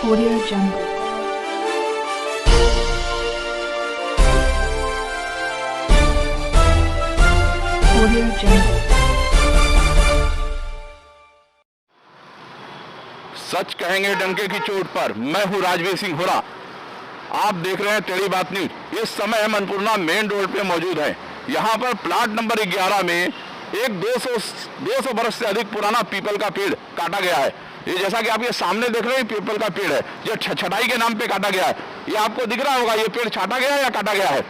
Audio Jungle. Audio Jungle. सच कहेंगे डंके की चोट पर। मैं हूं राजवीर सिंह हुरा। आप देख रहे हैं टेढ़ी बात न्यूज। इस समय हम अन्नपूर्णा मेन रोड पे मौजूद हैं। यहाँ पर प्लाट नंबर 11 में एक 200 बरस से अधिक पुराना पीपल का पेड़ काटा गया है। ये जैसा कि आप ये सामने देख रहे हैं पीपल का पेड़ है, जो छटाई के नाम पे काटा गया है। ये आपको दिख रहा होगा, ये पेड़ छाटा गया है या काटा गया है।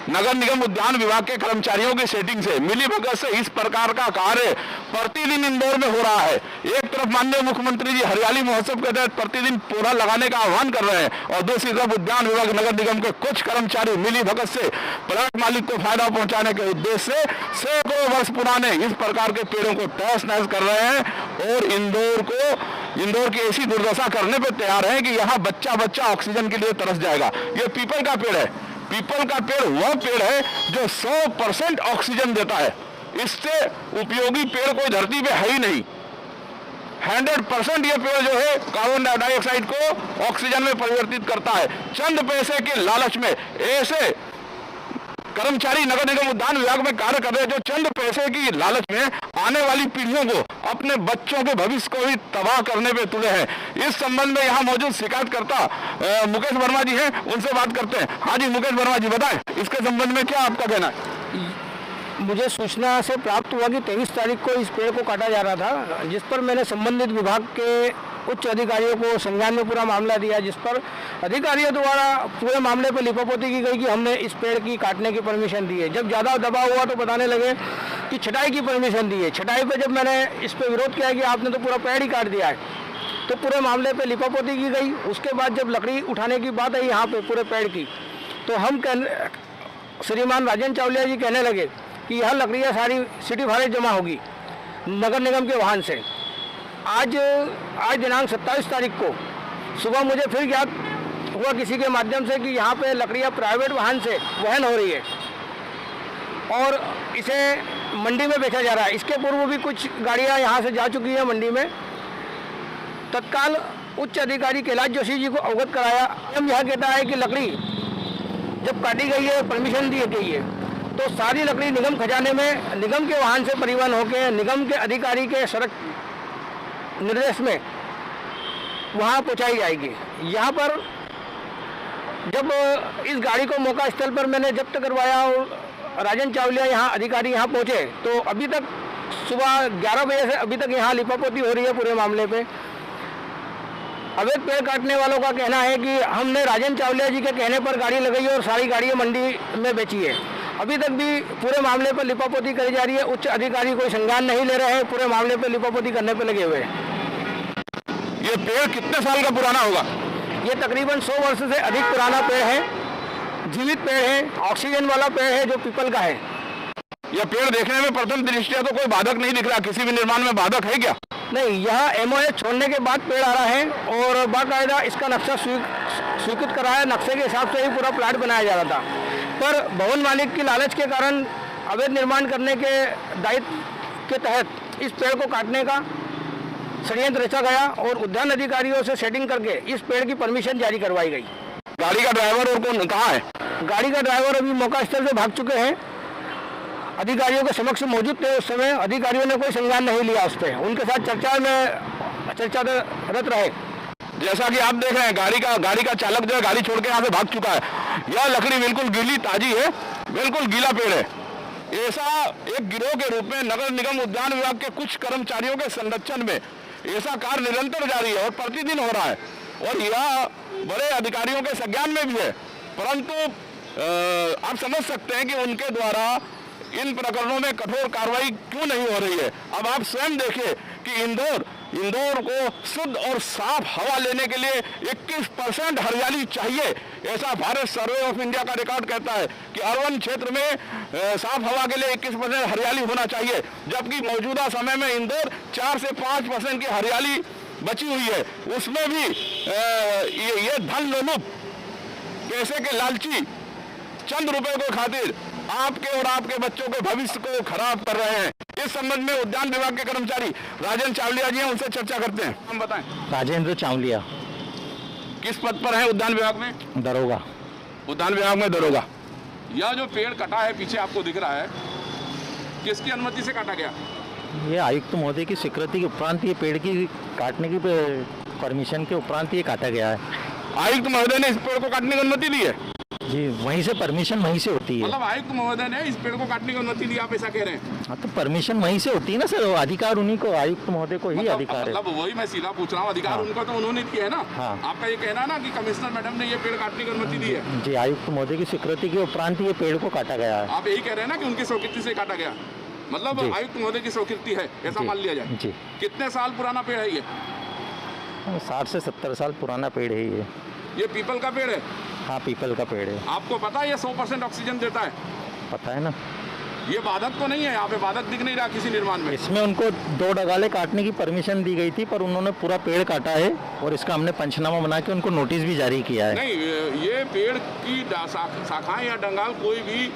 नगर निगम उद्यान विभाग के कर्मचारियों की सेटिंग से मिलीभगत से इस प्रकार का कार्य प्रतिदिन इंदौर में हो रहा है। एक तरफ माननीय मुख्यमंत्री जी हरियाली महोत्सव के तहत प्रतिदिन पौधा लगाने का आह्वान कर रहे हैं और दूसरी तरफ उद्यान विभाग नगर निगम के कुछ कर्मचारी मिलीभगत से प्लाट मालिक को फायदा पहुंचाने के उद्देश्य से सैकड़ों वर्ष पुराने इस प्रकार के पेड़ों को तहस नहस कर रहे हैं और इंदौर की ऐसी दुर्दशा करने पर तैयार है कि यहाँ बच्चा ऑक्सीजन के लिए तरस जाएगा। ये पीपल का पेड़ है। पीपल का पेड़ वह पेड़ है जो 100% ऑक्सीजन देता है। इससे उपयोगी पेड़ कोई धरती पे है ही नहीं। 100% ये पेड़ जो है कार्बन डाइऑक्साइड को ऑक्सीजन में परिवर्तित करता है। चंद पैसे के लालच में ऐसे कर्मचारी नगर निगम उद्यान विभाग में कार्य कर रहे हैं जो चंद पैसे की लालच में आने वाली पीढ़ियों को, अपने बच्चों के भविष्य को भी तबाह करने पे तुले हैं। इस संबंध में यहाँ मौजूद शिकायतकर्ता मुकेश वर्मा जी हैं, उनसे बात करते हैं। हाँ जी मुकेश वर्मा जी, बताएं इसके संबंध में क्या आपका कहना है। मुझे सूचना से प्राप्त हुआ कि 23 तारीख को इस पेड़ को काटा जा रहा था, जिस पर मैंने संबंधित विभाग के उच्च अधिकारियों को संज्ञान में पूरा मामला दिया, जिस पर अधिकारियों द्वारा पूरे मामले पर लिपापोती की गई कि हमने इस पेड़ की काटने की परमिशन दी है। जब ज़्यादा दबाव हुआ तो बताने लगे कि छटाई की परमिशन दी है। छटाई पर जब मैंने इस पर विरोध किया कि आपने तो पूरा पेड़ ही काट दिया है, तो पूरे मामले पर लिपापोती की गई। उसके बाद जब लकड़ी उठाने की बात आई यहाँ पर पूरे पेड़ की, तो हम श्रीमान राजेंद्र चावलिया जी कहने लगे कि यह लकड़ियाँ सारी सिटी भाड़े जमा होगी नगर निगम के वाहन से। आज दिनांक 27 तारीख को सुबह मुझे फिर ज्ञात हुआ किसी के माध्यम से कि यहाँ पे लकड़ियाँ प्राइवेट वाहन से वहन हो रही है और इसे मंडी में बेचा जा रहा है। इसके पूर्व भी कुछ गाड़ियाँ यहाँ से जा चुकी हैं मंडी में। तत्काल उच्च अधिकारी कैलाश जोशी जी को अवगत कराया। हम यह कहता है कि लकड़ी जब काटी गई है, परमिशन दी गई है, तो सारी लकड़ी निगम खजाने में निगम के वाहन से परिवहन होकर निगम के अधिकारी के सड़क निर्देश में वहाँ पहुँचाई जाएगी। यहाँ पर जब इस गाड़ी को मौका स्थल पर मैंने जब्त करवाया और राजेंद्र चावलिया यहाँ अधिकारी यहाँ पहुँचे, तो अभी तक सुबह 11 बजे से अभी तक यहाँ लिपापोती हो रही है पूरे मामले पे। अवैध पेड़ काटने वालों का कहना है कि हमने राजेंद्र चावलिया जी के कहने पर गाड़ी लगाई और सारी गाड़ियाँ मंडी में बेची है। अभी तक भी पूरे मामले पर लिपापोती करी जा रही है। उच्च अधिकारी कोई संज्ञान नहीं ले रहे हैं, पूरे मामले पर लिपापोती करने पर लगे हुए हैं। ये पेड़ कितने साल का पुराना होगा। ये तकरीबन 100 वर्ष से अधिक पुराना पेड़ है, जीवित पेड़ है, ऑक्सीजन वाला पेड़ है जो पीपल का है। यह पेड़ देखने में प्रथम दृष्टया तो कोई बाधक नहीं दिख रहा। किसी भी निर्माण में बाधक है क्या। नहीं, यह MOA छोड़ने के बाद पेड़ आ रहा है और बाकायदा इसका नक्शा स्वीकृत कराया। नक्शे के हिसाब से ही पूरा प्लाट बनाया जा रहा था, पर भवन मालिक की लालच के कारण अवैध निर्माण करने के दायित्व के तहत इस पेड़ को काटने का षड्यंत्र रचा गया और उद्यान अधिकारियों से सेटिंग करके इस पेड़ की परमिशन जारी करवाई गई। गाड़ी का ड्राइवर और कौन कहाँ है। गाड़ी का ड्राइवर अभी मौका स्थल से भाग चुके हैं। अधिकारियों के समक्ष मौजूद थे उस समय। अधिकारियों ने कोई संज्ञान नहीं लिया उस पर, उनके साथ चर्चारत रहे। जैसा कि आप देख रहे हैं गाड़ी का चालक जो है गाड़ी छोड़ के यहाँ से भाग चुका है। यह लकड़ी बिल्कुल गीली ताजी है, बिल्कुल गीला पेड़ है। ऐसा एक गिरोह के रूप में नगर निगम उद्यान विभाग के कुछ कर्मचारियों के संरक्षण में ऐसा कार्य निरंतर जारी है और प्रतिदिन हो रहा है और यह बड़े अधिकारियों के संज्ञान में भी है। परंतु आप समझ सकते हैं कि उनके द्वारा इन प्रकरणों में कठोर कार्रवाई क्यों नहीं हो रही है। अब आप स्वयं देखिए कि इंदौर को शुद्ध और साफ हवा लेने के लिए 21% हरियाली चाहिए। ऐसा भारत सर्वे ऑफ इंडिया का रिकॉर्ड कहता है कि अर्बन क्षेत्र में साफ हवा के लिए 21% हरियाली होना चाहिए, जबकि मौजूदा समय में इंदौर 4 से 5% की हरियाली बची हुई है। उसमें भी ये धन लोलुप पैसे के लालची चंद रुपए को खातिर आपके और आपके बच्चों के भविष्य को खराब कर रहे हैं। इस संबंध में उद्यान विभाग के कर्मचारी राजेंद्र चावलिया जी हैं, उनसे चर्चा करते हैं। हम बताएं। राजेंद्र चावलिया। किस पद पर है उद्यान विभाग में? दरोगा। उद्यान विभाग में दरोगा। यह जो पेड़ कटा है पीछे आपको दिख रहा है, किसकी अनुमति से काटा गया? ये आयुक्त महोदय की स्वीकृति के उपरांत ये पेड़ की काटने की परमिशन के उपरांत ये काटा गया है। आयुक्त महोदय ने इस पेड़ को काटने की अनुमति दी है? जी, वहीं से परमिशन वहीं से होती है। मतलब आयुक्त महोदय ने इस पेड़ को काटने की अनुमति दी, आप ऐसा कह रहे हैं? हाँ, तो परमिशन वहीं से होती है ना सर, अधिकार उन्हीं को, आयुक्त महोदय को ही अधिकार है। मतलब वही मैं सीधा पूछ रहा हूँ, अधिकार उनका तो उन्होंने दिया है ना। हाँ। आपका ये कहना ना कि कमिश्नर मैडम ने ये पेड़ काटने की अनुमति दी है? जी, आयुक्त महोदय की स्वीकृति के उपरांत ये पेड़ को काटा गया है। आप यही कह रहे हैं ना कि उनकी स्वीकृति से काटा गया, मतलब आयुक्त महोदय की स्वीकृति है, ऐसा मान लिया जाए? जी। कितने साल पुराना पेड़ है ये? 60 से 70 साल पुराना पेड़ है ये। ये पीपल का पेड़ है? हाँ, पीपल का पेड़ है। आपको पता है ये 100% ऑक्सीजन देता है? पता है ना। ये बाधक तो नहीं है, यहाँ पे बाधक दिख नहीं रहा किसी निर्माण में। इसमें उनको 2 डगाले काटने की परमिशन दी गई थी, पर उन्होंने पूरा पेड़ काटा है और इसका हमने पंचनामा बना के उनको नोटिस भी जारी किया है। नहीं, ये पेड़ की शाखाएं या डंगाल कोई भी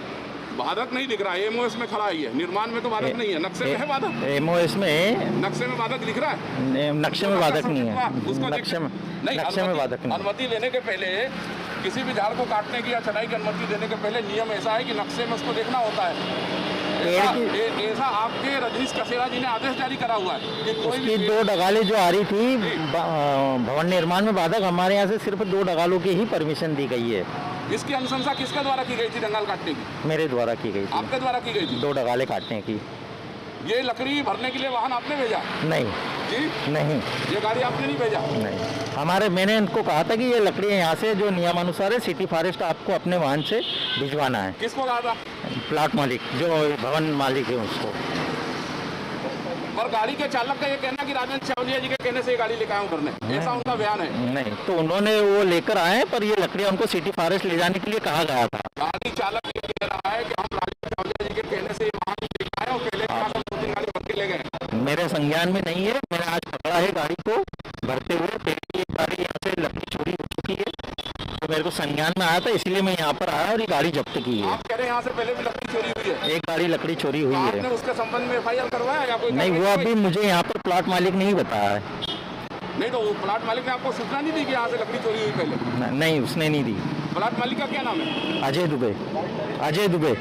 बाधक नहीं दिख रहा है। एमओएस में खड़ा ही है, निर्माण में तो बाधक नहीं है। नक्शे में है बाधक? एमओएस में नक्शे में बाधक दिख रहा है? नक्शे में बाधक नहीं है। उसको नक्शे में बाधक नहीं। अनुमति लेने के पहले, किसी भी झाड़ को काटने की या छटाई की अनुमति देने के पहले नियम ऐसा है कि नक्शे में उसको देखना होता है। ऐसा आपके रजनीश कसेरा जी ने आदेश जारी करा हुआ है कि कोई भी 2 डगाले जो आ रही थी भवन निर्माण में बाधक, हमारे यहाँ से सिर्फ 2 डगालों की ही परमिशन दी गई है। इसकी अनुशंसा किसके द्वारा की गई थी डंगाल काटने की? मेरे द्वारा की गई थी। आपके द्वारा की गई थी? 2 डगाले काटने की। ये लकड़ी भरने के लिए वाहन आपने भेजा? नहीं जी नहीं, ये गाड़ी आपने नहीं भेजा? नहीं, मैंने इनको कहा था कि ये लकड़ियाँ यहाँ से जो नियमानुसार है सिटी फॉरेस्ट आपको अपने वाहन से भिजवाना है। किसको कहा था? प्लाट मालिक, जो भवन मालिक है उसको। और गाड़ी के चालक का ये कहना कि राजेंद्र चावलिया जी के कहने से ये गाड़ी लेकर आया हूँ भरने, ऐसा उनका बयान है? नहीं, तो उन्होंने वो लेकर आए, पर ये लकड़ियाँ उनको सिटी फॉरेस्ट ले जाने के लिए कहा गया था। गाड़ी चालक ये कह रहा है कि हम राजेंद्र चावलिया जी के कहने से वाहन लेकर आए और पहले 2-3 गाड़ी भर के ले गए। मेरे संज्ञान में नहीं है, मैंने आज पकड़ा है गाड़ी को भरते हुए। पहले एक गाड़ी यहाँ से लकड़ी चोरी हो चुकी है, तो मेरे को संज्ञान में आया था, इसलिए मैं यहाँ पर आया और ये गाड़ी जब्त की है। आप कह रहे हैं यहाँ से पहले भी लकड़ी चोरी हुई है? एक गाड़ी लकड़ी चोरी हुई है। आपने उसके संबंध में FIR करवाया या कोई? नहीं, वो अभी मुझे यहाँ पर प्लाट मालिक नहीं बताया है। नहीं, तो प्लाट मालिक ने आपको सूचना नहीं दी कि यहाँ से लकड़ी चोरी हुई पहले? नहीं, उसने नहीं दी। प्लाट मालिक का क्या नाम है? अजय दुबे। अजय दुबे।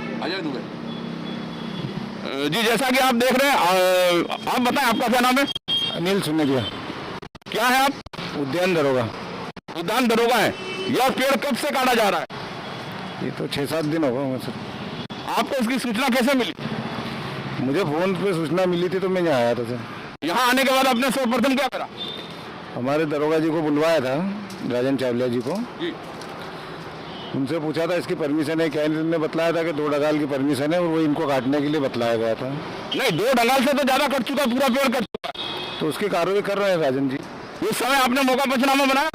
जी, जैसा कि आप देख रहे हैं, आप बताएं आपका क्या नाम है? अनिल सुनेरिया। क्या है आप? उद्यान दरोगा। उद्यान दरोगा है। यह पेड़ कब से काटा जा रहा है? ये तो 6-7 दिन हो गए सर। आपको इसकी सूचना कैसे मिली? मुझे फोन पे सूचना मिली थी तो मैं यहाँ आया था सर। यहाँ आने के बाद आपने सर्वप्रथम क्या करा? हमारे दरोगा जी को बुलवाया था, राजेंद्र चावलिया जी को जी। उनसे पूछा था इसकी परमिशन है क्या? इन्होंने बतलाया था कि 2 डगाल की परमिशन है और वो इनको काटने के लिए बतलाया गया था। नहीं, 2 डगाल से तो ज्यादा कट चुका, पूरा पेड़ कट चुका, तो उसकी कार्रवाई कर रहे हैं राजन जी। उस समय आपने मौका पंचनामा बनाया?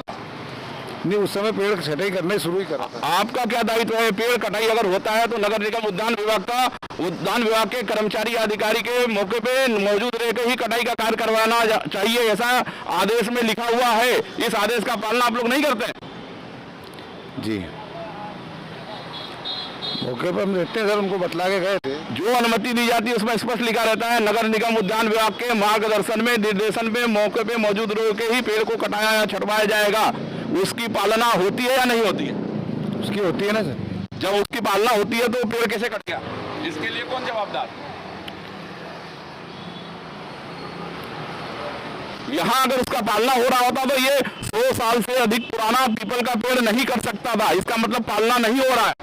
नहीं, उस समय पेड़ छटाई करना शुरू ही करा था। आपका क्या दायित्व है? पेड़ कटाई अगर होता है तो नगर निगम उद्यान विभाग के कर्मचारी अधिकारी के मौके पे मौजूद रहकर ही कटाई का कार्य करवाना चाहिए, ऐसा आदेश में लिखा हुआ है। इस आदेश का पालना आप लोग नहीं करते? जी, मौके पर हम रहते हैं सर, उनको बतला के गए थे। जो अनुमति दी जाती है उसमें स्पष्ट लिखा रहता है नगर निगम उद्यान विभाग के मार्गदर्शन में, निर्देशन में मौके पे मौजूद रह के ही पेड़ को कटाया या छटवाया जाएगा। उसकी पालना होती है या नहीं होती है? उसकी होती है ना सर। जब उसकी पालना होती है तो पेड़ कैसे कट गया? इसके लिए कौन जवाबदार? यहाँ अगर उसका पालना हो रहा होता तो ये 100 साल से अधिक पुराना पीपल का पेड़ नहीं कर सकता था। इसका मतलब पालना नहीं हो रहा है।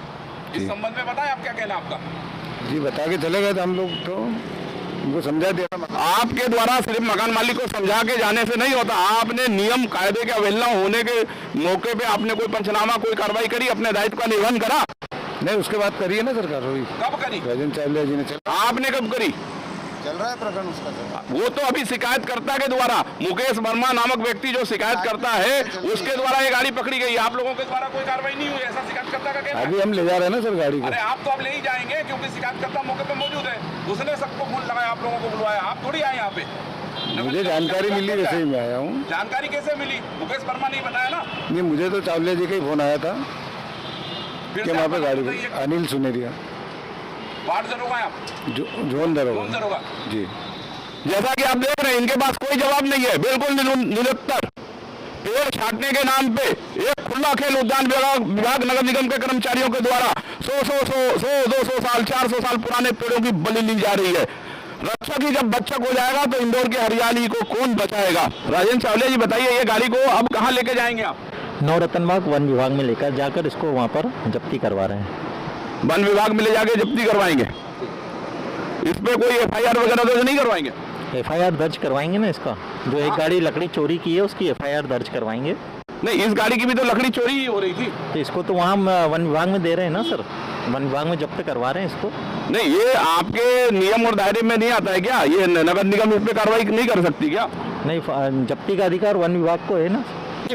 इस संबंध में बताएं आप क्या कहना आपका? जी, बता के चले गए थे हम लोग, तो उनको समझा दिया। आपके द्वारा सिर्फ मकान मालिक को समझा के जाने से नहीं होता, आपने नियम कायदे के अवहेलना होने के मौके पे आपने कोई पंचनामा, कोई कार्रवाई करी, अपने दायित्व का निर्वहन करा? नहीं, उसके बाद करी है ना सर कार्रवाई। कब करी? राजेंद्र चावलिया जी ने। आपने कब करी? चल रहा है प्रकरण उसका सर। वो तो अभी शिकायतकर्ता के द्वारा, मुकेश वर्मा नामक व्यक्ति जो शिकायत करता है उसके द्वारा ये गाड़ी पकड़ी गई। आप लोगों के द्वारा कोई कार्रवाई नहीं हुई, ऐसा शिकायतकर्ता का कहना है। अभी हम ले जा रहे हैं ना सर गाड़ी को। अरे आप तो अब ले ही जाएंगे क्योंकि शिकायतकर्ता मौके पे मौजूद है, उसने सबको फोन लगाया, आप लोगों को बुलवाया, आप थोड़ी आए यहाँ पे। मुझे जानकारी मिली, वैसे ही मैं आया हूँ। जानकारी कैसे मिली? मुकेश वर्मा नहीं बताया ना? नहीं, मुझे तो चावलिया जी का ही फोन आया था कि वहाँ पे गाड़ी। अनिल सुनेरिया, वार्ड दरोगा आप? जोन दरोगा जी। जैसा कि आप देख रहे हैं इनके पास कोई जवाब नहीं है, बिल्कुल निरुत्तर। पेड़ छाटने के नाम पे एक खुला खेल उद्यान विभाग नगर निगम के कर्मचारियों के द्वारा 200 साल 400 साल पुराने पेड़ों की बलि ली जा रही है। रक्षक ही जब बच्चक हो जाएगा तो इंदौर की हरियाली को कौन बचाएगा? राजेंद्र चावले जी बताइए, ये गाड़ी को अब कहाँ लेके जाएंगे आप? नवरत्न बाग वन विभाग में लेकर जाकर इसको वहाँ पर जब्ती करवा रहे हैं। वन विभाग में ले जाके जब्ती करवाएंगे? इस पे कोई FIR वगैरह दर्ज नहीं करवाएंगे? FIR दर्ज करवाएंगे ना इसका, जो एक गाड़ी लकड़ी चोरी की है उसकी FIR दर्ज करवाएंगे। नहीं, इस गाड़ी की भी तो लकड़ी चोरी ही हो रही थी। तो इसको तो वहाँ वन विभाग में दे रहे हैं ना सर, वन विभाग में जब्त करवा रहे हैं इसको। नहीं, ये आपके नियम और दायरे में नहीं आता है क्या? ये नगर निगम इस पे कार्रवाई नहीं कर सकती क्या? नहीं, जब्ती का अधिकार वन विभाग को है ना।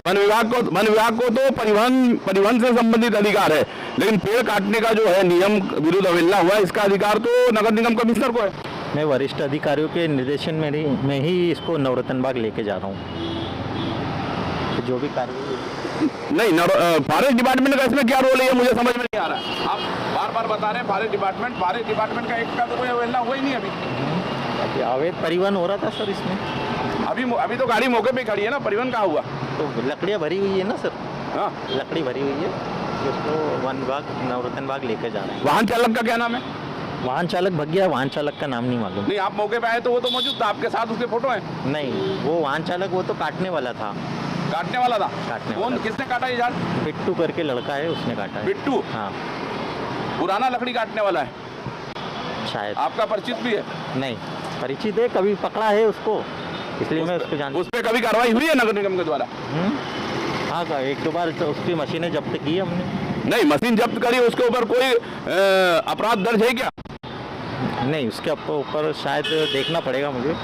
वन विभाग को तो परिवहन से संबंधित अधिकार है, लेकिन पेड़ काटने का जो है नियम विरुद्ध अवहेलना हुआ, इसका अधिकार तो नगर निगम कमिश्नर को है। मैं वरिष्ठ अधिकारियों के निर्देशन में ही इसको नवरत्न बाग लेके जा रहा हूँ। तो जो भी कार्रवाई नहीं, फॉरेस्ट डिपार्टमेंट का इसमें क्या रोल है, मुझे समझ में नहीं आ रहा है। आप बार बार बता रहे हैं फॉरेस्ट डिपार्टमेंट का एक का तो कोई अवहेलना हुआ ही नहीं अभी। अवैध परिवहन हो रहा था सर इसमें। अभी तो गाड़ी मौके पे खड़ी है ना, परिवहन कहाँ हुआ? तो लकड़ियाँ भरी हुई है ना सर। हाँ, लकड़ी भरी हुई है, उसको वन विभाग नवरत्न बाग लेकर जा रहे हैं। वाहन चालक का क्या नाम है? वाहन चालक भग गया, वाहन चालक का नाम नहीं मालूम। नहीं, आप मौके पे आए तो वो तो मौजूद था, आपके साथ उसके फोटो है? नहीं, वो वाहन चालक वो तो काटने वाला था। काटने वाला था? काटने कौन, वाला। किसने काटा ये झाड़? बिट्टू करके लड़का है, उसने काटा है। बिट्टू? हाँ, पुराना लकड़ी काटने वाला है, शायद। आपका परिचित भी है? नहीं परिचित है, कभी पकड़ा है उसको, इसलिए मैं उसको जानता उस पर कभी कार्रवाई हुई है नगर निगम के द्वारा? हाँ, एक दो बार तो उसकी मशीनें जब्त की हमने। नहीं, मशीन जब्त करी, उसके ऊपर कोई अपराध दर्ज है क्या? नहीं, उसके ऊपर शायद देखना पड़ेगा मुझे।